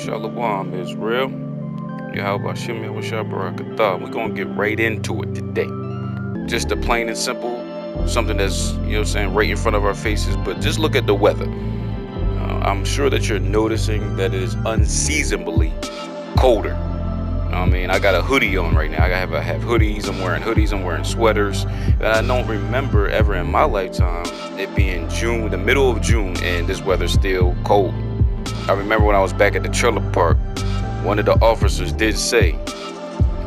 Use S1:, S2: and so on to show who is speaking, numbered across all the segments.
S1: Shalom, Israel. Yahweh Hashem Yahushua Barakatah. We're going to get right into it today. Just a plain and simple, something that's, right in front of our faces. But just look at the weather. I'm sure that you're noticing that it is unseasonably colder. I got a hoodie on right now. I have hoodies. I'm wearing hoodies. I'm wearing sweaters. And I don't remember ever in my lifetime it being June, the middle of June, and this weather's still cold. I remember when I was back at the trailer park, one of the officers did say,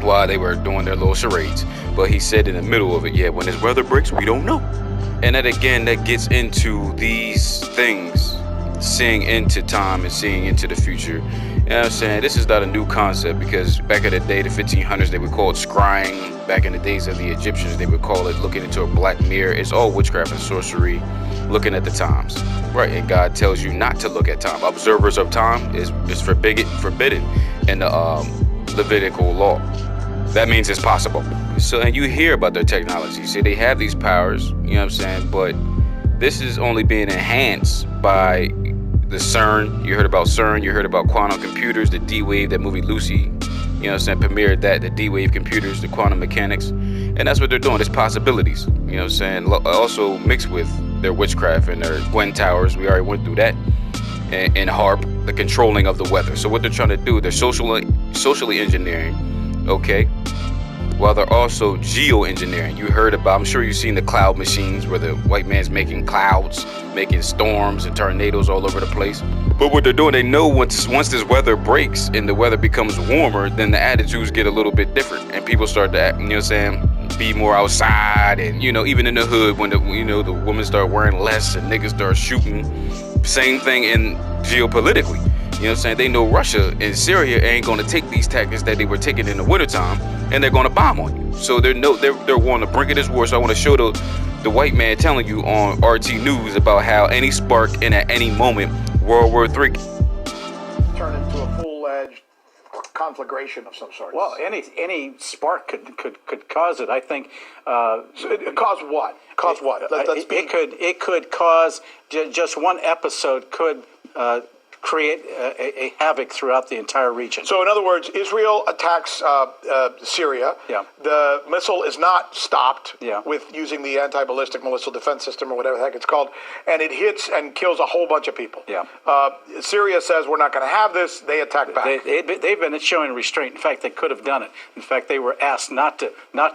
S1: while they were doing their little charades, but he said in the middle of it, when this weather breaks, we don't know. And that gets into these things, seeing into time and seeing into the future. You know what I'm saying? This is not a new concept, because back in the day, the 1500s, they would call it scrying. Back in the days of the Egyptians, they would call it looking into a black mirror. It's all witchcraft and sorcery, looking at the times. Right, and God tells you not to look at time. Observers of time is forbidden in the Levitical law. That means it's possible. So, and you hear about their technology. See, they have these powers, but this is only being enhanced by the CERN. You heard about CERN, you heard about quantum computers, the D-Wave, that movie Lucy, premiered that, the D-Wave computers, the quantum mechanics. And that's what they're doing. There's possibilities, also mixed with their witchcraft and their Gwen towers. We already went through that. And HARP, the controlling of the weather. So what they're trying to do, they're socially engineering, okay? While they're also geoengineering. You heard about, I'm sure you've seen the cloud machines where the white man's making clouds, making storms and tornadoes all over the place. But what they're doing, they know once this weather breaks and the weather becomes warmer, then the attitudes get a little bit different. And people start to act, be more outside. And, even in the hood, when the women start wearing less and niggas start shooting. Same thing in geopolitically. They know Russia and Syria ain't going to take these tactics that they were taking in the wintertime, and they're going to bomb on you. So they're on the brink of this war. So I want to show the white man telling you on RT News about how any spark and at any moment World War III
S2: turn into a full-edged conflagration of some sort.
S3: Well, any spark could cause it. I think.
S2: Cause what? Cause what?
S3: It could cause just one episode could create a havoc throughout the entire region.
S2: So, in other words, Israel attacks Syria.
S3: Yeah.
S2: The missile is not stopped
S3: Yeah.
S2: with using the anti-ballistic missile defense system or whatever the heck it's called, and it hits and kills a whole bunch of people.
S3: Yeah.
S2: Syria says we're not going to have this. They attack back.
S3: They've been showing restraint. In fact, they could have done it. In fact, they were asked not to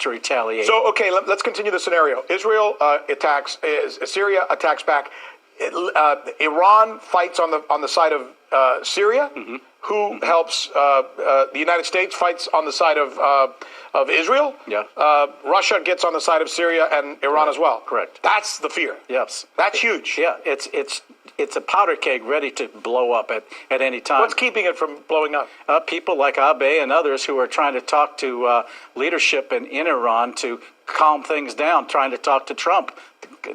S3: retaliate.
S2: So, okay, let's continue the scenario. Israel attacks. Syria attacks back. Iran fights on the side of Syria.
S3: Mm-hmm.
S2: Who helps? The United States fights on the side of Israel.
S3: Yeah.
S2: Russia gets on the side of Syria and Iran as well.
S3: Correct.
S2: That's the fear.
S3: Yes.
S2: That's huge.
S3: Yeah. It's a powder keg ready to blow up at any time.
S2: What's keeping it from blowing up?
S3: People like Abe and others who are trying to talk to leadership in Iran to calm things down, trying to talk to Trump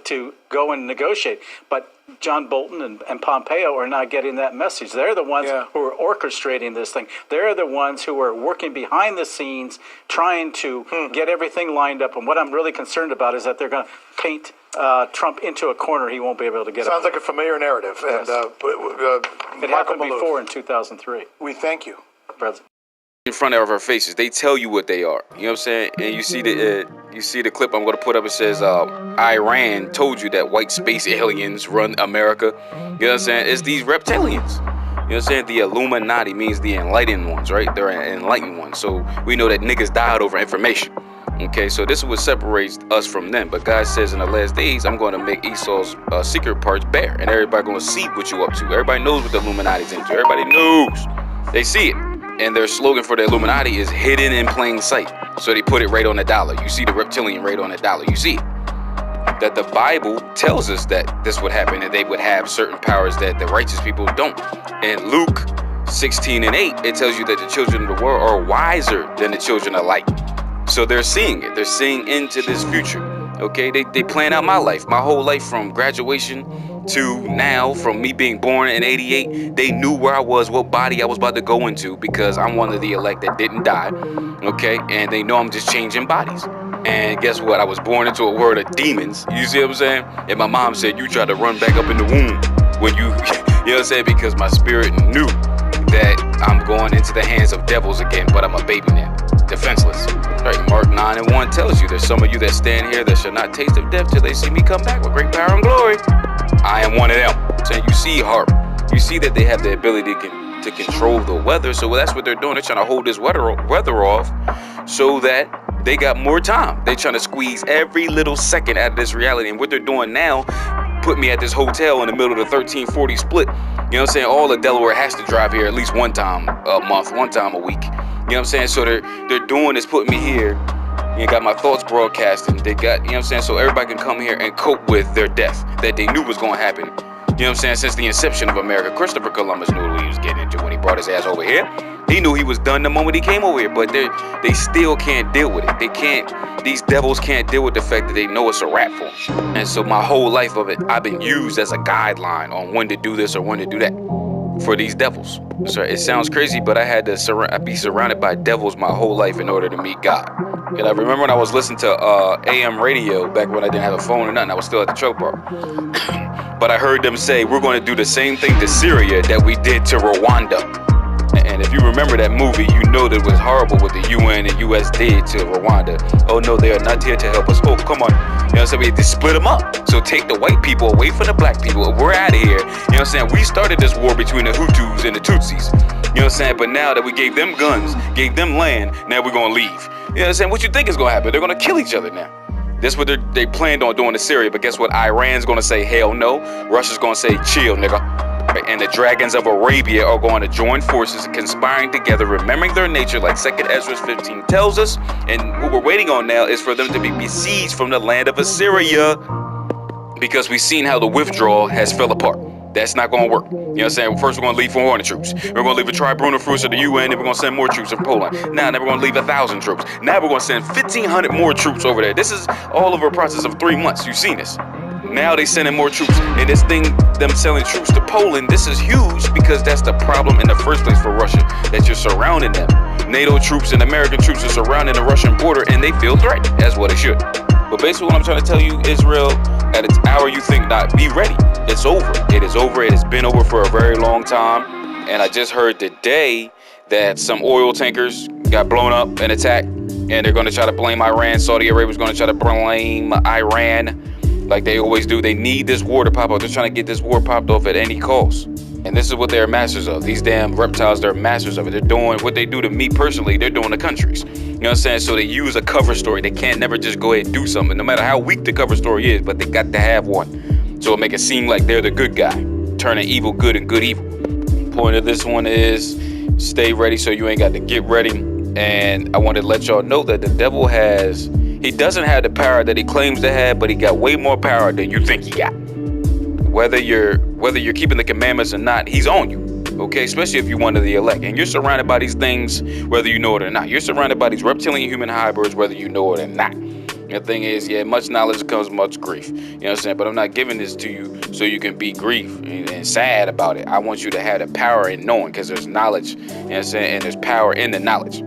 S3: to go and negotiate. But John Bolton and Pompeo are not getting that message. They're the ones who are orchestrating this thing. They're the ones who are working behind the scenes, trying to get everything lined up. And what I'm really concerned about is that they're going to paint Trump into a corner he won't be able to get out.
S2: Sounds like a familiar narrative.
S3: Yes.
S2: And
S3: it happened before in 2003.
S2: We thank you,
S3: President.
S1: in front of our faces. They tell you what they are. You know what I'm saying? And you see the clip I'm going to put up. It says Iran told you that white space aliens run America. You know what I'm saying? It's these reptilians. You know what I'm saying? The Illuminati means the enlightened ones, right? They're enlightened ones. So we know that niggas died over information. Okay, so this is what separates us from them. But God says in the last days, I'm going to make Esau's secret parts bare. And everybody going to see what you up to. Everybody knows what the Illuminati's into. Everybody knows. They see it. And their slogan for the Illuminati is hidden in plain sight. So they put it right on the dollar. You see the reptilian right on the dollar. You see it. That the Bible tells us that this would happen, and they would have certain powers that the righteous people don't. In Luke 16:8, it tells you that the children of the world are wiser than the children of light. So they're seeing it. They're seeing into this future. Okay, they plan out my life, my whole life from graduation to now, from me being born in 88. They knew where I was, what body I was about to go into, because I'm one of the elect that didn't die. Okay, and they know I'm just changing bodies. And guess what? I was born into a world of demons. You see what I'm saying? And my mom said, you tried to run back up in the womb when you know what I'm saying? Because my spirit knew that fallen into the hands of devils again, but I'm a baby now, defenseless. Right, Mark 9:1 tells you, there's some of you that stand here that shall not taste of death till they see me come back with great power and glory. I am one of them. So you see HAARP. You see that they have the ability to control the weather. So that's what they're doing. They're trying to hold this weather off so that they got more time. They're trying to squeeze every little second out of this reality. And what they're doing now, put me at this hotel in the middle of the 1340 split. You know what I'm saying? All of Delaware has to drive here at least one time a month, one time a week. You know what I'm saying? So they're doing is putting me here. You got my thoughts broadcasting. They got, you know what I'm saying? So everybody can come here and cope with their death that they knew was going to happen. You know what I'm saying? Since the inception of America, Christopher Columbus knew what he was getting into when he brought his ass over here. He knew he was done the moment he came over here, but they still can't deal with it. They can't, these devils can't deal with the fact that they know it's a rap for them. And so my whole life of it, I've been used as a guideline on when to do this or when to do that for these devils. So it sounds crazy, but I had to be surrounded by devils my whole life in order to meet God. And I remember when I was listening to AM radio back when I didn't have a phone or nothing, I was still at the truck park. But I heard them say, we're going to do the same thing to Syria that we did to Rwanda. And if you remember that movie, you know that it was horrible what the UN and US did to Rwanda. Oh no, they are not here to help us. Oh, come on. You know what I'm saying? We had to split them up. So take the white people away from the black people. We're out of here. You know what I'm saying? We started this war between the Hutus and the Tutsis. You know what I'm saying? But now that we gave them guns, gave them land, now we're going to leave. You know what I'm saying? What you think is going to happen? They're going to kill each other now. That's what they planned on doing to Syria. But guess what? Iran's going to say, hell no. Russia's going to say, chill, nigga. And the dragons of Arabia are going to join forces, conspiring together, remembering their nature, like 2nd Ezra 15 tells us. And what we're waiting on now is for them to be besieged from the land of Assyria, because we've seen how the withdrawal has fell apart. That's not going to work. You know what I'm saying? First, we're going to leave 400 troops. We're going to leave a tribunal force of the UN, and we're going to send more troops in Poland. Now we're going to leave 1,000 troops. Now we're going to send 1,500 more troops over there. This is all over a process of 3 months. You've seen this. Now they sending more troops. And this thing, them selling troops to Poland, this is huge because that's the problem in the first place for Russia, that you're surrounding them. NATO troops and American troops are surrounding the Russian border, and they feel threatened, as what it should. But basically what I'm trying to tell you, Israel, at its hour you think not, be ready. It's over. It is over. It has been over for a very long time. And I just heard today that some oil tankers got blown up and attacked, and they're going to try to blame Iran. Saudi Arabia's going to try to blame Iran like they always do. They need this war to pop off. They're trying to get this war popped off at any cost. And this is what they're masters of. These damn reptiles, they're masters of it. They're doing what they do to me personally, they're doing to countries. You know what I'm saying? So they use a cover story. They can't never just go ahead and do something, no matter how weak the cover story is, but they got to have one. So it make it seem like they're the good guy, turning evil good and good evil. Point of this one is stay ready so you ain't got to get ready. And I want to let y'all know that the devil he doesn't have the power that he claims to have, but he got way more power than you think he got. Whether you're keeping the commandments or not, he's on you. Okay, especially if you're one of the elect. And you're surrounded by these things, whether you know it or not. You're surrounded by these reptilian human hybrids, whether you know it or not. The thing is, much knowledge comes much grief. You know what I'm saying? But I'm not giving this to you so you can be grief and sad about it. I want you to have the power in knowing, because there's knowledge, you know what I'm saying? And there's power in the knowledge.